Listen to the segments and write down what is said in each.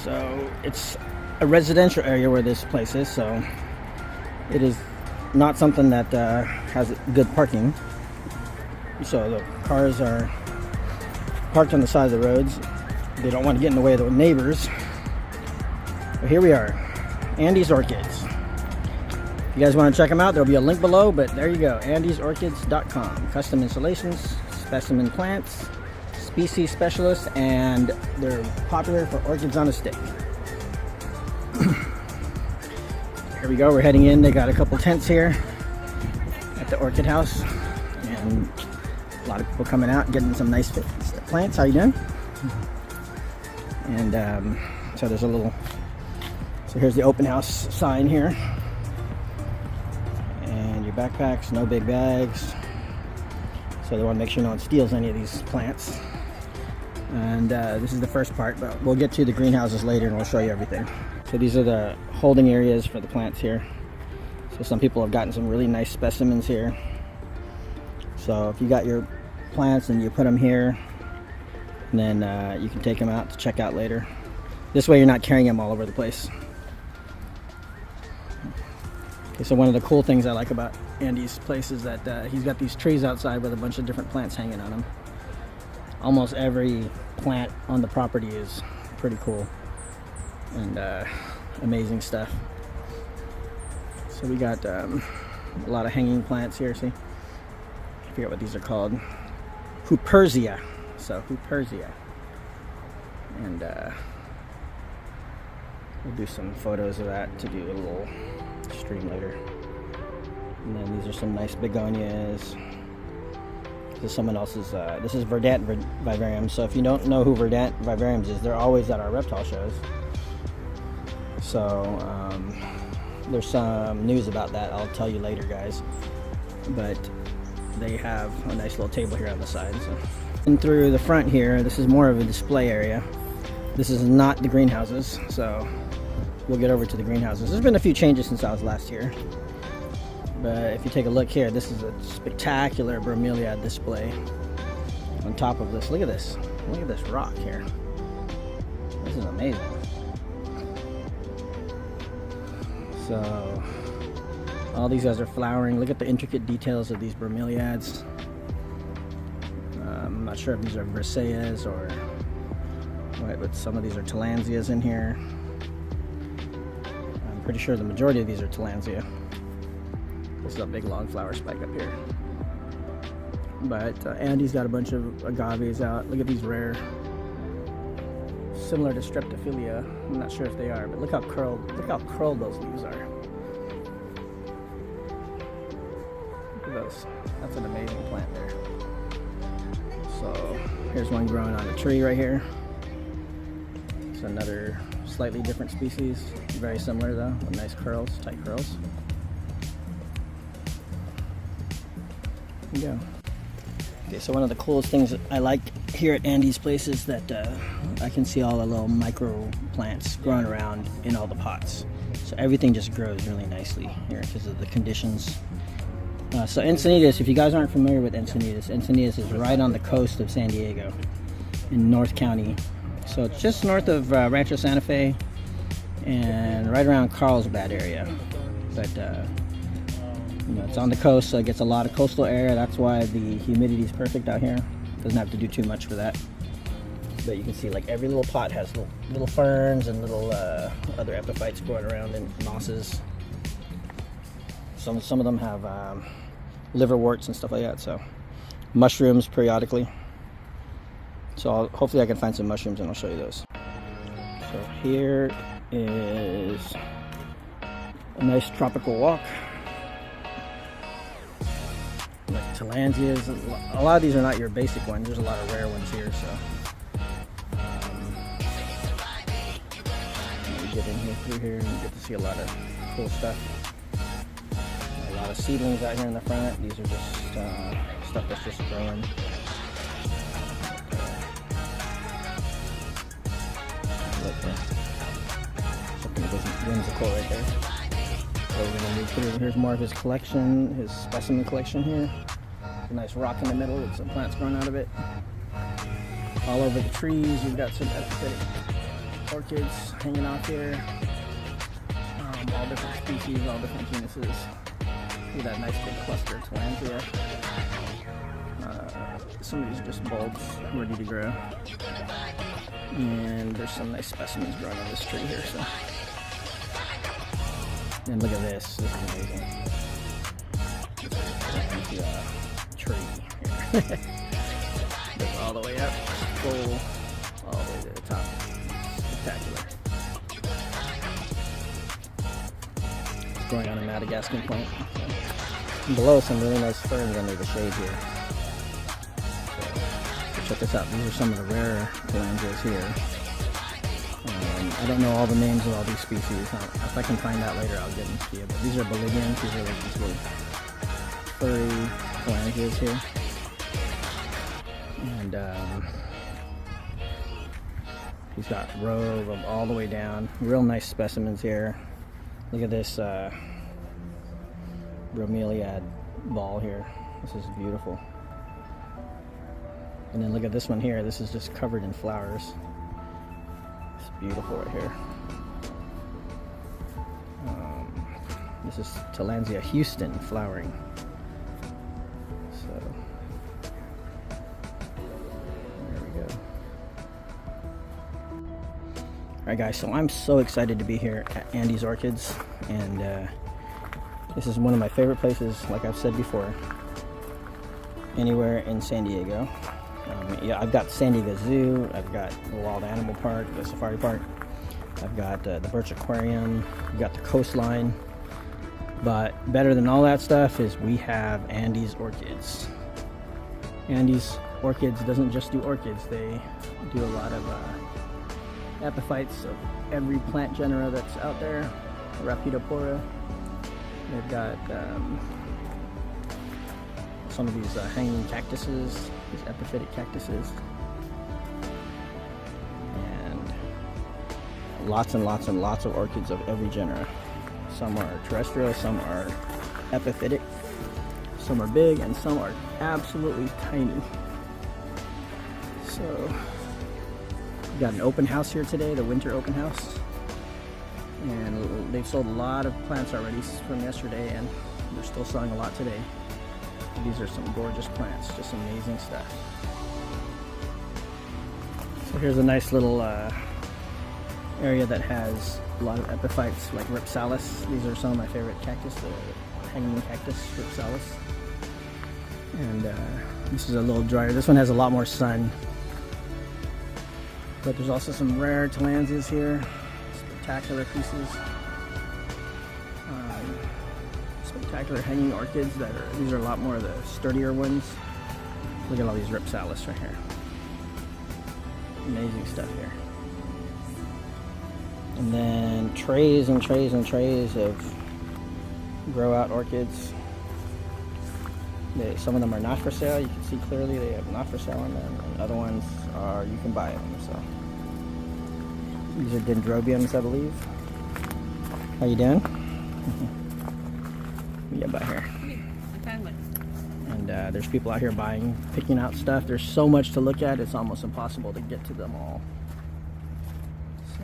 So it's a residential area where this place is, so it is not something that has good parking. So the cars are parked on the side of the roads. They don't want to get in the way of the neighbors. But here we are, Andy's Orchids. If you guys want to check them out, there'll be a link below, but there you go, andysorchids.com. Custom installations, specimen plants, species specialists, and they're popular for orchids on a stick. Here we go, we're heading in. They got a couple tents here at the orchid house, and a lot of people coming out and getting some nice plants. How you doing? And so there's a little, so here's the open house sign here. And your backpacks, no big bags. So they want to make sure no one steals any of these plants. And this is the first part, but we'll get to the greenhouses later and we'll show you everything. So these are the holding areas for the plants here. So some people have gotten some really nice specimens here. So if you got your plants and you put them here, and then you can take them out to check out later. This way you're not carrying them all over the place. Okay, so one of the cool things I like about Andy's place is that he's got these trees outside with a bunch of different plants hanging on them. Almost every plant on the property is pretty cool and amazing stuff. So we got a lot of hanging plants here, see? I forget what these are called. Hupersia. So Hupersia. And we'll do some photos of that to do a little stream later. And then these are some nice begonias. This is someone else's, this is verdant vivarium. So if you don't know who verdant vivariums is, they're always at our reptile shows. So there's some news about that, I'll tell you later, guys. But they have a nice little table here on the side. So. And through the front here, this is more of a display area. This is not the greenhouses, so we'll get over to the greenhouses. There's been a few changes since I was last here. But if you take a look here, this is a spectacular bromeliad display on top of this. Look at this. Look at this rock here. This is amazing. So all these guys are flowering. Look at the intricate details of these bromeliads. I'm not sure if these are Versailles or what, but some of these are Tillandsias in here. I'm pretty sure the majority of these are Tillandsia. This is a big long flower spike up here. But Andy's got a bunch of agaves out. Look at these rare, similar to Streptophilia. I'm not sure if they are, but look how curled those leaves are. Look at those. That's an amazing plant there. So here's one growing on a tree right here. It's another slightly different species. Very similar though, with nice curls, tight curls. There you go. Okay, so one of the coolest things that I like here at Andy's place is that I can see all the little micro plants growing around in all the pots. So everything just grows really nicely here because of the conditions. So Encinitas, if you guys aren't familiar with Encinitas, Encinitas is right on the coast of San Diego in North County. So it's just north of Rancho Santa Fe and right around Carlsbad area. But you know, it's on the coast, so it gets a lot of coastal air. That's why the humidity is perfect out here. Doesn't have to do too much for that. But you can see like every little pot has little ferns and little other epiphytes growing around and mosses. Some of them have liverworts and stuff like that. So mushrooms periodically. So hopefully I can find some mushrooms and I'll show you those. So here is a nice tropical walk. Like Tillandsias, a lot of these are not your basic ones. There's a lot of rare ones here. So you get in here through here and you get to see a lot of cool stuff. A lot of seedlings out here in the front. These are just stuff that's just growing. Something whimsical right there. So we're gonna move through. Here's more of his collection, his specimen collection here. A nice rock in the middle with some plants growing out of it. All over the trees, we've got some epiphytic orchids hanging off here. All different species, all different genuses. See that nice big cluster of tillandsia. Some of these are just bulbs ready to grow. And there's some nice specimens growing on this tree here. So, and look at this. This is amazing. This is a tree here. Goes all the way up, full, all the way to the top. Spectacular. It's growing on a Madagascan plant. And below, some really nice ferns under the shade here. So check this out. These are some of the rarer tillandsias here. I don't know all the names of all these species. If I can find out later, I'll get them to you. But these are Bolivians. These are like these little furry tillandsias here. And he's got row of them all the way down. Real nice specimens here. Look at this bromeliad ball here. This is beautiful. And then look at this one here. This is just covered in flowers. It's beautiful right here. This is Tillandsia Houston flowering. So there we go. Alright guys, so I'm so excited to be here at Andy's Orchids, and this is one of my favorite places, like I've said before, anywhere in San Diego. Yeah, I've got San Diego Zoo, I've got the Wild Animal Park, the Safari Park, I've got the Birch Aquarium, I've got the coastline, but better than all that stuff is we have Andy's Orchids. Andy's Orchids doesn't just do orchids, they do a lot of epiphytes of every plant genera that's out there, Rapidopora. They've got some of these hanging cactuses, these epiphytic cactuses, and lots and lots and lots of orchids of every genera. Some are terrestrial, some are epiphytic, some are big, and some are absolutely tiny. So we got an open house here today, the winter open house, and they've sold a lot of plants already from yesterday, and they're still selling a lot today. These are some gorgeous plants, just amazing stuff. So here's a nice little area that has a lot of epiphytes like Ripsalis. These are some of my favorite cactus, the hanging cactus Ripsalis. And this is a little drier. This one has a lot more sun. But there's also some rare tillandsias here, spectacular pieces. Spectacular hanging orchids these are a lot more of the sturdier ones. Look at all these Ripsalis right here. Amazing stuff here. And then trays and trays and trays of grow out orchids. Some of them are not for sale. You can see clearly they have not for sale on them, and other ones are you can buy them. So these are dendrobiums, I believe. How you doing? Yeah, by here. And there's people out here buying, picking out stuff. There's so much to look at, it's almost impossible to get to them all. So,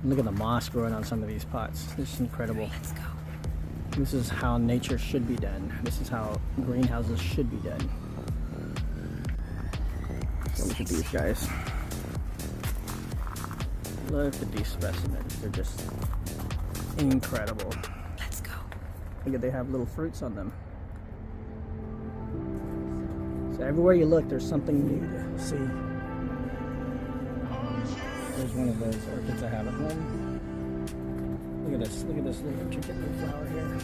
look at the moss growing on some of these pots. This is incredible. Let's go. This is how nature should be done. This is how greenhouses should be done. So look at these guys. Look at these specimens. They're just incredible. Look at, they have little fruits on them. So everywhere you look, there's something new to see. There's one of those orchids I have at home. Look at this little intricate little flower here.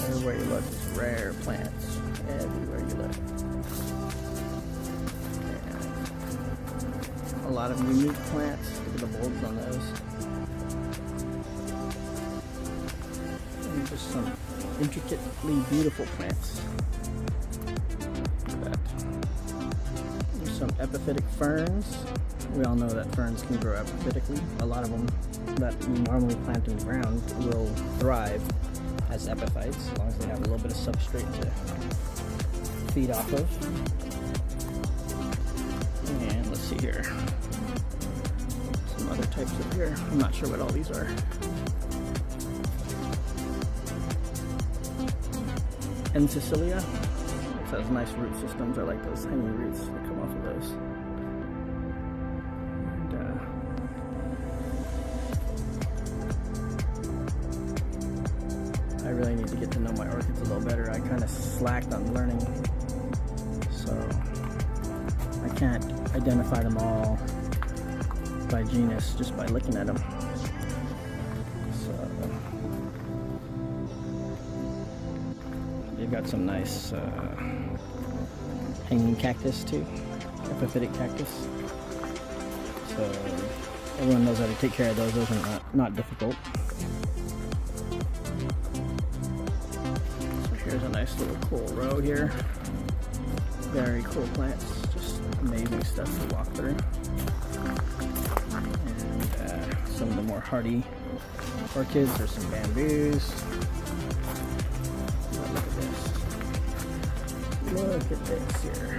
Everywhere you look, it's rare plants. Everywhere you look. A lot of unique plants. Look at the bulbs on those. And just some intricately beautiful plants. Look at that. There's some epiphytic ferns. We all know that ferns can grow epiphytically. A lot of them that we normally plant in the ground will thrive as epiphytes, as long as they have a little bit of substrate to feed off of. And let's see here. Some other types up here. I'm not sure what all these are. Encinitas. It has nice root systems. I like those hanging roots that come off of those. And, I really need to get to know my orchids a little better. I kind of slacked on learning, so I can't identify them all by genus just by looking at them. So you've got some nice hanging cactus too, epiphytic cactus. So everyone knows how to take care of those. Those are not difficult. So here's a nice little cool row here. Very cool plants, just amazing stuff to walk through. And some of the more hardy orchids, there's some bamboos. Look at this here.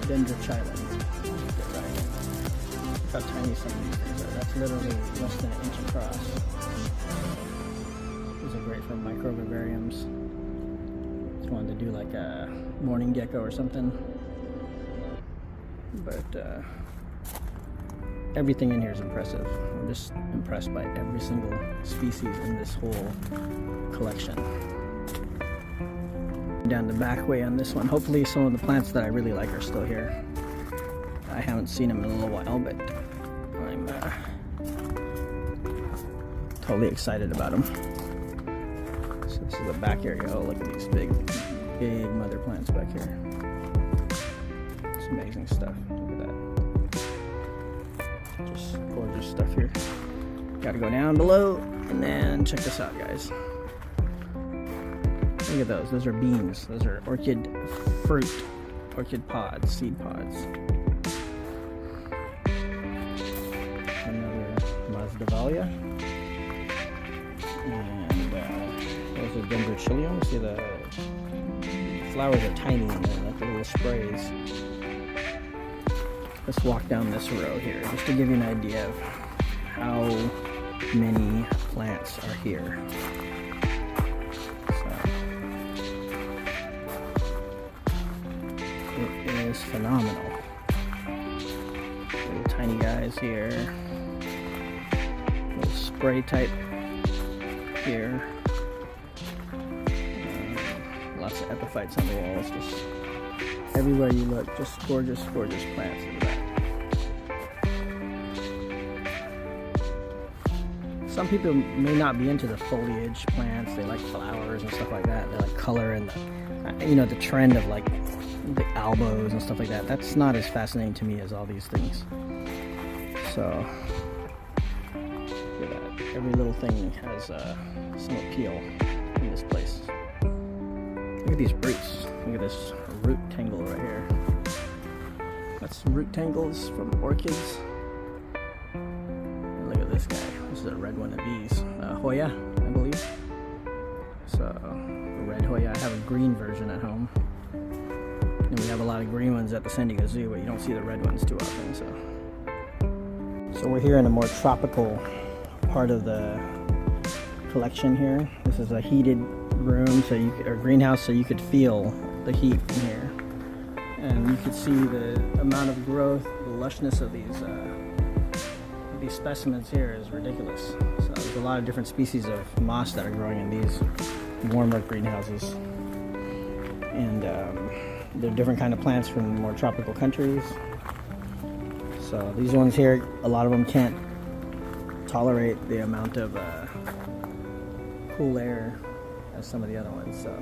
Dendrochilon. Look how tiny some of these things are. That's literally less than an inch across. These are great for microvivariums. Just wanted to do like a morning gecko or something. But everything in here is impressive. I'm just impressed by every single species in this whole collection. Down the back way on this one. Hopefully some of the plants that I really like are still here. I haven't seen them in a little while, but I'm totally excited about them. So this is the back area. Oh, look at these big mother plants back here. It's amazing stuff. Look at that. Just gorgeous stuff here. Gotta go down below and then check this out, guys. Look at those. Those are beans. Those are orchid fruit, orchid pods, seed pods. Another Masdevallia. And those are Dendrochilon. See the flowers are tiny and they're like little sprays. Let's walk down this row here just to give you an idea of how many plants are here. Is phenomenal. Little tiny guys here. Little spray type here. Lots of epiphytes on the walls. Just everywhere you look, just gorgeous, gorgeous plants. Look at that. Some people may not be into the foliage plants. They like flowers and stuff like that. They like color and the trend of like the albos and stuff like that. That's not as fascinating to me as all these things. So look at that. Every little thing has some appeal in this place. Look at these roots. Look at this root tangle right here. That's root tangles from orchids. And look at this guy. This is a red one of these. Hoya, I believe. So a red Hoya. I have a green version at home. And we have a lot of green ones at the San Diego Zoo, but you don't see the red ones too often. So we're here in a more tropical part of the collection here. This is a heated room, or greenhouse, so you could feel the heat in here, and you could see the amount of growth, the lushness of these specimens here is ridiculous. So there's a lot of different species of moss that are growing in these warmer greenhouses, and they're different kind of plants from more tropical countries. So these ones here, a lot of them can't tolerate the amount of cool air as some of the other ones, so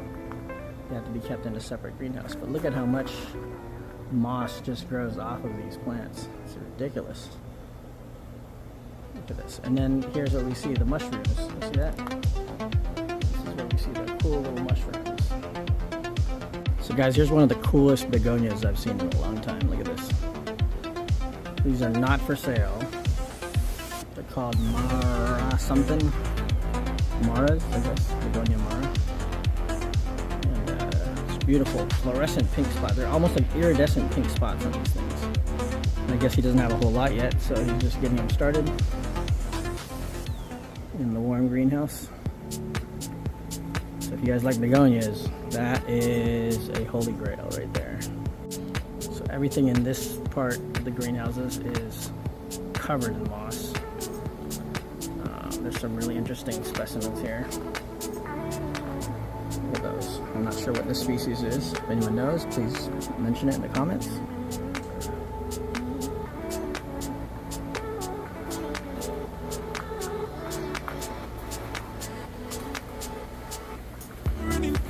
they have to be kept in a separate greenhouse. But look at how much moss just grows off of these plants. It's ridiculous. Look at this. And then here's what we see, the mushrooms. You see that? This is what we see, the cool little mushrooms. So guys, here's one of the coolest begonias I've seen in a long time. Look at this. These are not for sale. They're called Mara something. Maras, I guess, begonia mara. And it's beautiful fluorescent pink spots. They're almost like iridescent pink spots on these things. And I guess he doesn't have a whole lot yet, so he's just getting them started in the warm greenhouse. So if you guys like begonias, that is a holy grail right there. So everything in this part of the greenhouses is covered in moss. There's some really interesting specimens here. Look at those. I'm not sure what this species is. If anyone knows, please mention it in the comments.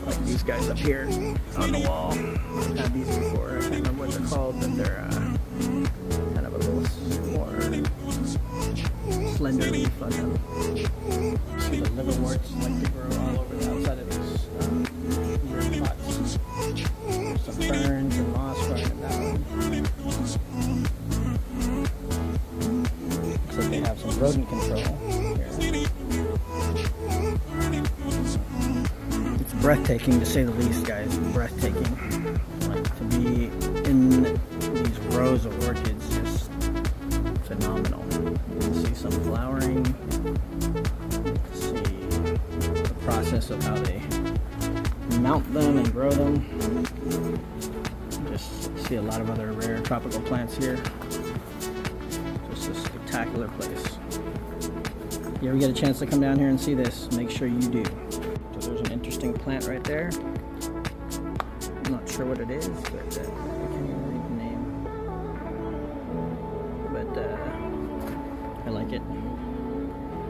Like these guys up here on the wall. I've had these before. I can't remember what they're called, but they're kind of a little more slender leaf on them. See the liverworts like to grow all over the outside of these weird pots. There's some ferns and moss growing in that one. Looks like they have some rodent control here. It's breathtaking to say the least, guys. Breathtaking. Like to be in these rows of orchids, just phenomenal. You can see some flowering. You can see the process of how they mount them and grow them. Just see a lot of other rare tropical plants here. Just a spectacular place. If you ever get a chance to come down here and see this, make sure you do. So there's an interesting plant right there. I'm not sure what it is, but I can't even read the name. But I like it.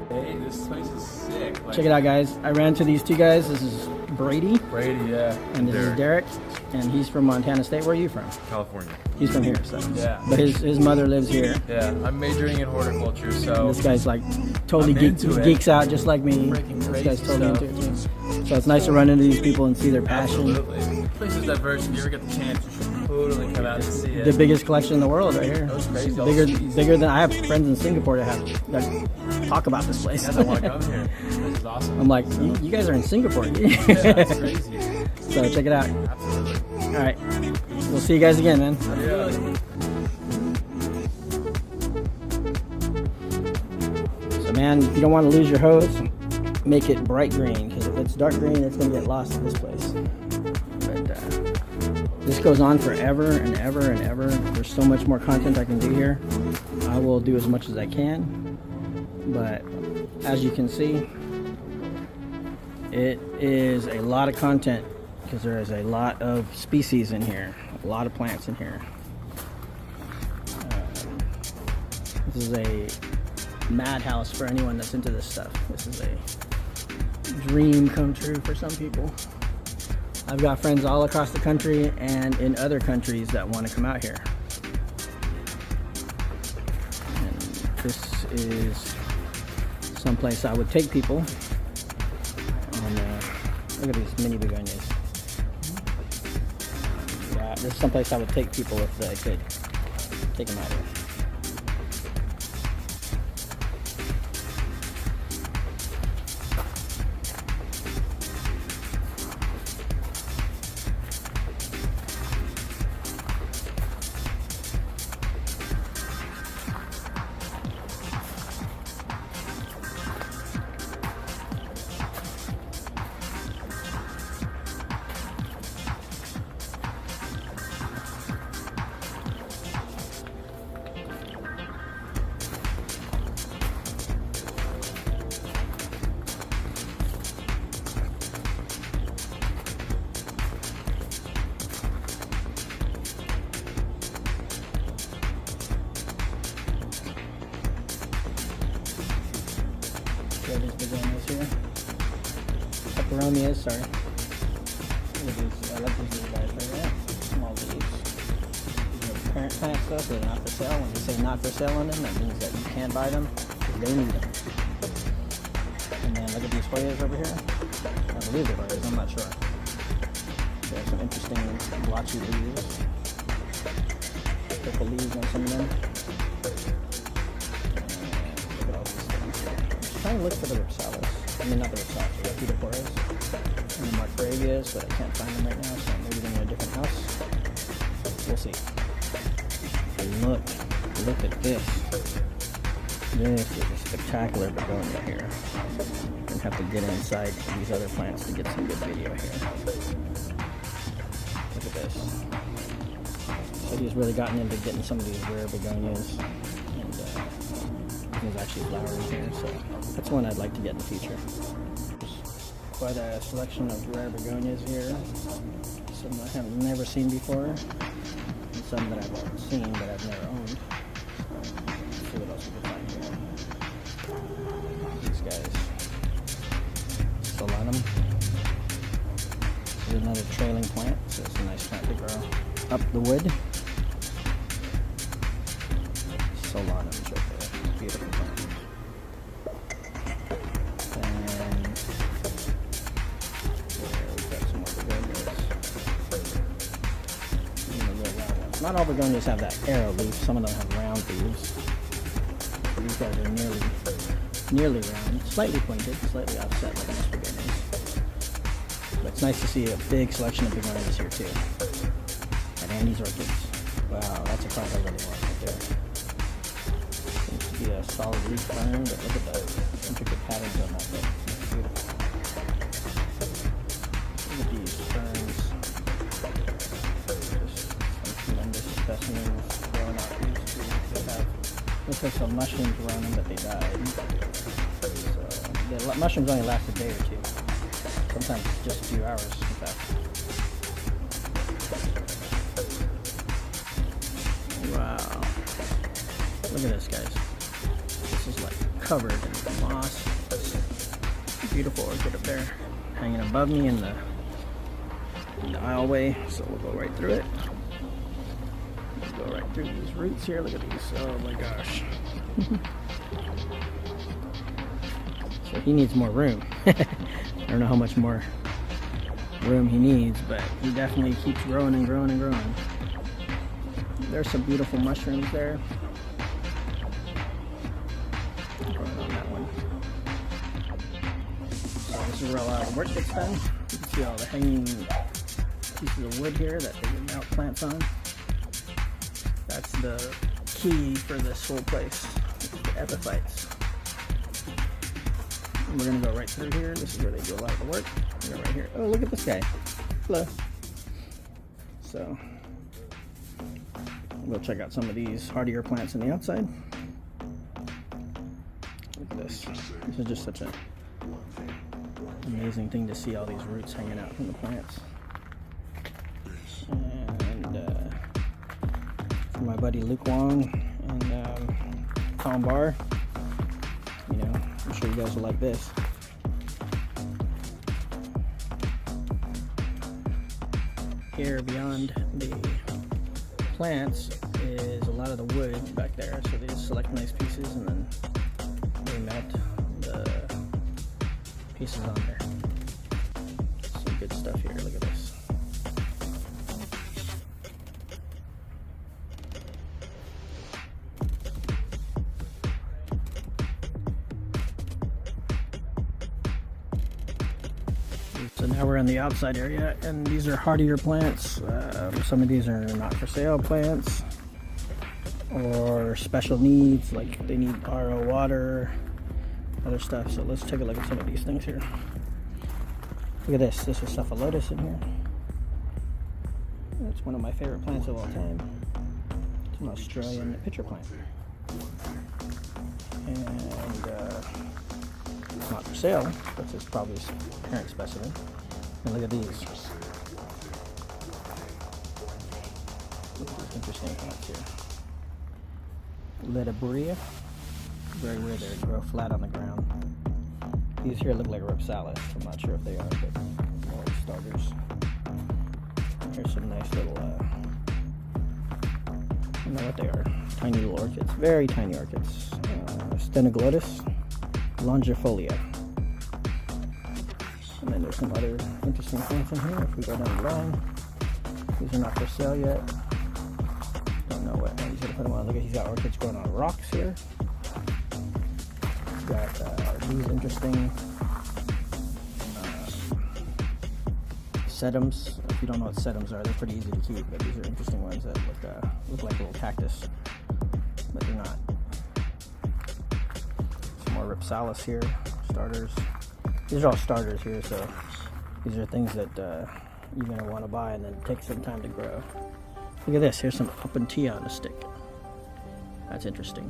Hey, this place is sick. Like, check it out, guys. I ran into these two guys. This is Brady. Yeah. And this is Derek. And he's from Montana State. Where are you from? California. He's from here, so. Yeah. But his mother lives here. Yeah, I'm majoring in horticulture, so. And this guy's like totally geeks out just like me. This guy's totally into it too. So it's nice to run into these people and see their passion. Absolutely. The place is diverse. If you ever get the chance, you should totally come out and see it. The biggest collection in the world right here. That was crazy. Bigger than I have friends in Singapore that talk about this place. Yes, I want to come here. This is awesome. I'm like, you guys are in Singapore. Yeah, that's crazy. So check it out. Absolutely. All right. We'll see you guys again, man. Absolutely. So man, if you don't want to lose your hose, make it bright green, because if it's dark green, it's going to get lost in this place. But this goes on forever and ever and ever. There's so much more content I can do here. I will do as much as I can, but as you can see, it is a lot of content because there is a lot of species in here, a lot of plants in here. This is a madhouse for anyone that's into this stuff. This is a dream come true for some people. I've got friends all across the country and in other countries that want to come out here. And this is someplace I would take people on, look at these mini begonias. Yeah, this is someplace I would take people if I could take them out here. These begonias here. Bromeliads, sorry. Look at these. I like these little guys right there. Small leaves. These are parent plant stuff. They're not for sale. When you say not for sale on them, that means that you can't buy them because they need them. And then look at these Hoyas over here. I believe they're Hoyas. I'm not sure. They have some interesting blotchy leaves. Purple leaves on some of them. Look at all these things here. I'm just trying to look for the Ripsalis. I mean, not the Versace, the Peter Porres and the Margravias, but I can't find them right now, so maybe they're in a different house. We'll see. Look at this. This is a spectacular begonia here. I'm gonna have to get inside these other plants to get some good video here. Look at this. So he's really gotten into getting some of these rare begonias, and there's actually flowering here, so that's one I'd like to get in the future. There's quite a selection of rare begonias here. Some I have never seen before, and some that I've seen but I've never owned. Let's see what else we can find here. These guys. Solanum. This is another trailing plant, so it's a nice plant to grow up the wood. Solanum's right there. Beautiful plant. And we've got some more begonias. Not all begonias have that arrow leaf. Some of them have round leaves. So these guys are nearly round, slightly pointed, slightly offset like most begonias. But it's nice to see a big selection of begonias here too. At Andy's Orchids. Wow, that's a plant I really want right there. Seems to be a solid leaf fern, but look at the intricate patterns on that thing. It's beautiful. Look at these ferns. Just some tremendous specimens growing out these trees. They have, looks like some mushrooms were on them, but they died. So the mushrooms only last a day or two. Sometimes just a few hours, in fact. Wow. Look at this, guys. This is like covered in moss. Beautiful orchid up there, hanging above me in the aisleway. So we'll go right through it. Let's go right through these roots here. Look at these. Oh my gosh. So he needs more room. I don't know how much more room he needs, but he definitely keeps growing and growing and growing. There's some beautiful mushrooms there. Growing on that one. So this is where a lot of work gets done. You can see all the hanging pieces of wood here that they can mount plants on. That's the key for this whole place, the epiphytes. And we're going to go right through here. This is where they do a lot of the work. We're right here. Oh, look at this guy. Hello. So we'll check out some of these hardier plants on the outside. Look at this. This is just such an amazing thing to see, all these roots hanging out from the plants. And for my buddy Luke Wong and Tom Barr, you know, I'm sure you guys will like this. Here beyond the plants is a lot of the wood back there, so they just select nice pieces and then they mount the pieces on there. Some good stuff here. Look at this. So now we're in the outside area, and these are hardier plants. Some of these are not for sale plants, or special needs, like they need RO water, other stuff. So let's take a look at some of these things here. Look at this. This is succulents in here. It's one of my favorite plants of all time. It's an Australian pitcher plant, and it's not for sale, but it's probably a parent specimen. And look at these. Look at these interesting plants here. Ledabouria. Very weird, they grow flat on the ground. These here look like rhopsalis. I'm not sure if they are, but more like starters. Here's some nice little, I don't know what they are. Tiny little orchids. Very tiny orchids. Stenoglottis longifolia. And then there's some other interesting plants in here. If we go down the line, these are not for sale yet. Don't know what he's gonna put them on. Look at, he's got orchids growing on rocks here. He's got these interesting sedums. If you don't know what sedums are, they're pretty easy to keep, but these are interesting ones that look like a little cactus, but they're not. Some more Ripsalis here, starters. These are all starters here, so these are things that you're going to want to buy and then take some time to grow. Look at this, here's some Opuntia on a stick. That's interesting.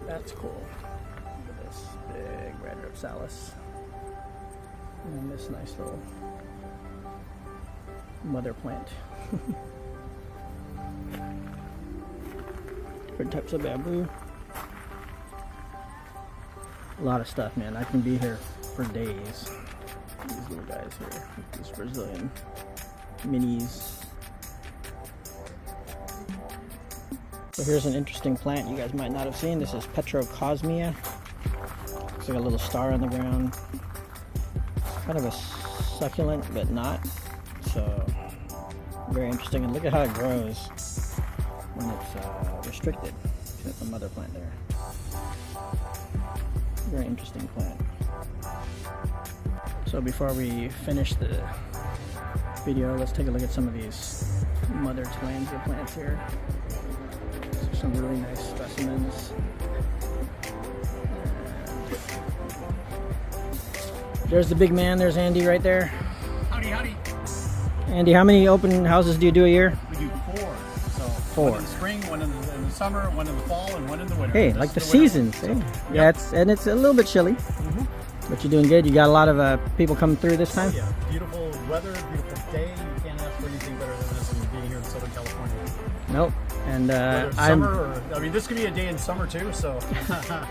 That's cool. Look at this big red Ripsalis. And this nice little mother plant. Different types of bamboo. A lot of stuff, man. I can be here for days. These little guys here, these Brazilian minis. So here's an interesting plant you guys might not have seen. This is Petrocosmia. Looks like a little star on the ground. Kind of a succulent, but not. So very interesting. And look at how it grows when it's restricted. Got the mother plant there. Very interesting plant. So before we finish the video, let's take a look at some of these mother tillandsia plants here. These are some really nice specimens. There's the big man. There's Andy right there. Howdy, howdy. Andy, how many open houses do you do a year? We do 4. So 4. One in the spring, one in the summer, one in the fall, and one in the winter. Hey, This like is the winter seasons. one, Hey. so, Yeah, it's a little bit chilly, but you're doing good. You got a lot of people coming through this time. Yeah, beautiful weather, beautiful day. You can't ask for anything better than this and being here in Southern California. Nope. And Whether it's summer or, I mean, this could be a day in summer too, so.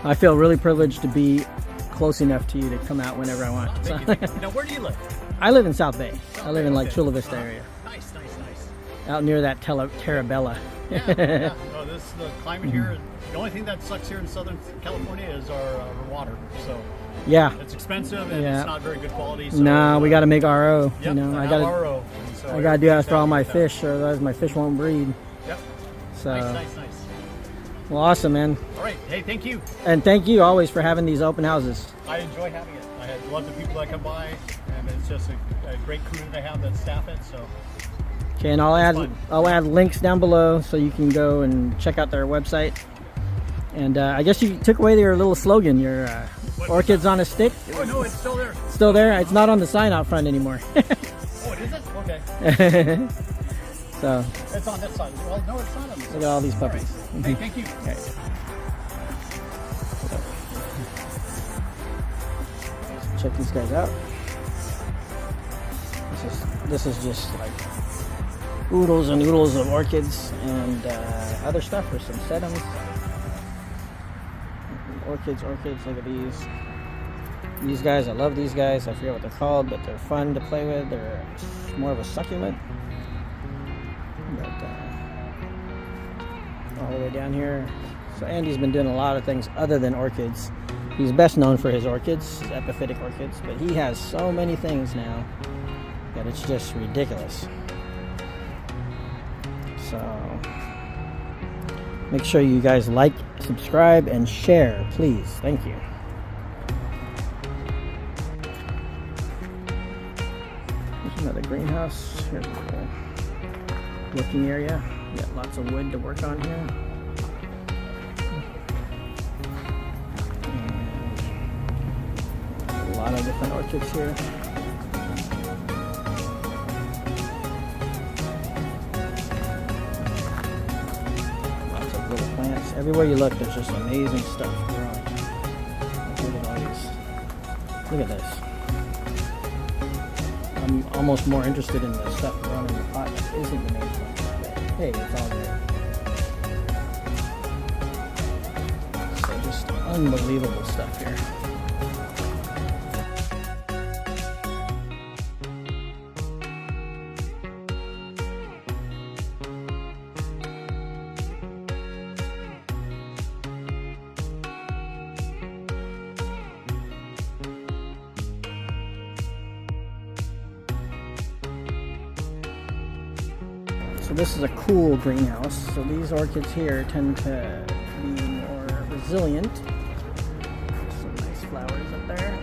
I feel really privileged to be close enough to you to come out whenever I want. So. Now, where do you live? I live in South Bay. I live in like Okay. Chula Vista area, Nice, nice, nice. out near that Terabella. Yeah, yeah. No, the climate here, the only thing that sucks here in Southern California is our water. So Yeah. it's expensive and Yeah. it's not very good quality. So, No, we got to make RO. Yep, you know, I and got now to. RO, and so I got to do that for all my everything's fish, or otherwise my fish won't breed. Yep. So, Nice, nice, nice. well, awesome, man. All right. Hey, thank you. And thank you always for having these open houses. I enjoy having it. I love the people that come by, and it's just a great crew that I have that staff it. So Okay, and fun. I'll add links down below so you can go and check out their website. And I guess you took away your little slogan, your orchids on a stick. oh no, it's still there. Still there? It's not on the sign out front anymore. Oh, it isn't? Okay. So It's on this side. Well, no, it's not on this side. look at all these puppies. Hey, thank you. Okay. Check these guys out. This is just like oodles and oodles of orchids and other stuff. There's some sedums. Orchids. Look at these. These guys, I love these guys. I forget what they're called, but they're fun to play with. They're more of a succulent. But all the way down here. So Andy's been doing a lot of things other than orchids. He's best known for his orchids, his epiphytic orchids, but he has so many things now that it's just ridiculous. So make sure you guys like, subscribe, and share, please. Thank you. Here's another greenhouse. Here's a cool working area. Got lots of wood to work on here. And a lot of different orchids here. Lots of little plants. Everywhere you look, there's just amazing stuff growing. Look at all these. Look at this. I'm almost more interested in the stuff growing in the pot that isn't the main plant. But hey, it's all there. So just unbelievable stuff here. So this is a cool greenhouse. So these orchids here tend to be more resilient. Some nice flowers up there.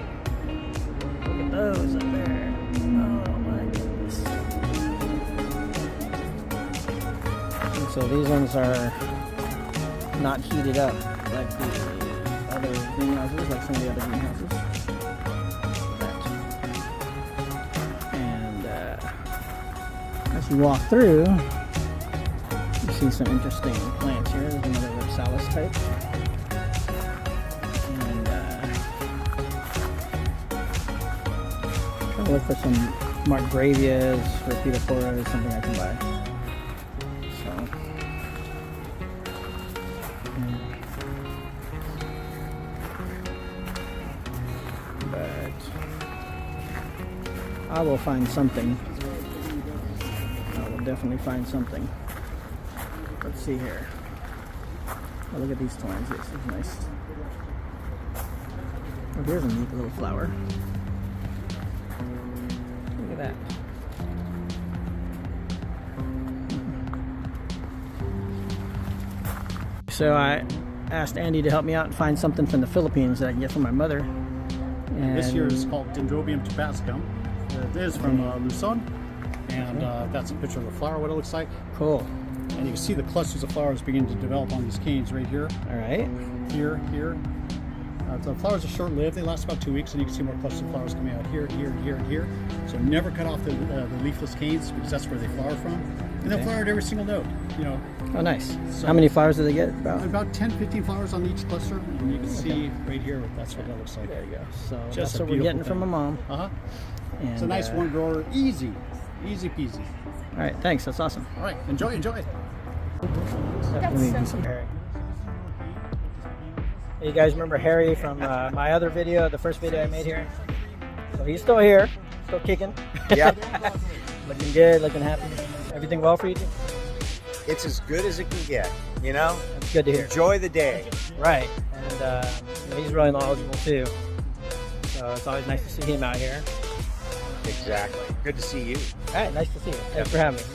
Look at those up there. Oh, So these ones are not heated up like the other greenhouses, like some of the other greenhouses. And as you walk through, you see some interesting plants here. There's another Ripsalis type. And I'll look for some Margravias, Rapidiflora is something I can buy. So, but I will find something. I will definitely find something. Let's see here. Oh, look at these twines. This is nice. Oh, here's a neat little flower. Look at that. So I asked Andy to help me out and find something from the Philippines that I can get for my mother. And This year is called Dendrobium tabascum. It is from Luzon, and that's a picture of the flower, what it looks like. Cool. And you can see the clusters of flowers beginning to develop on these canes right here. All right. Here. The flowers are short-lived. They last about 2 weeks, and you can see more clusters of flowers coming out here, and here. So never cut off the leafless canes because that's where they flower from. And they'll flower at every single node. You know. Oh, nice. So how many flowers do they get? About 10, 15 flowers on each cluster, and you can see right here. That's what that looks like. There you go. So Just that's a what we're getting beautiful from my mom. It's a nice one grower, easy peasy. All right, thanks. That's awesome. All right, enjoy. Let me do some Harry. You guys remember Harry from my other video, the first video I made here? So he's still here, still kicking. Yep. Looking good, looking happy. Everything well for you? It's as good as it can get, you know? That's good to hear. Enjoy the day. Right, and he's really knowledgeable too. So it's always nice to see him out here. Exactly. Good to see you. All right, nice to see you. Thanks for having me.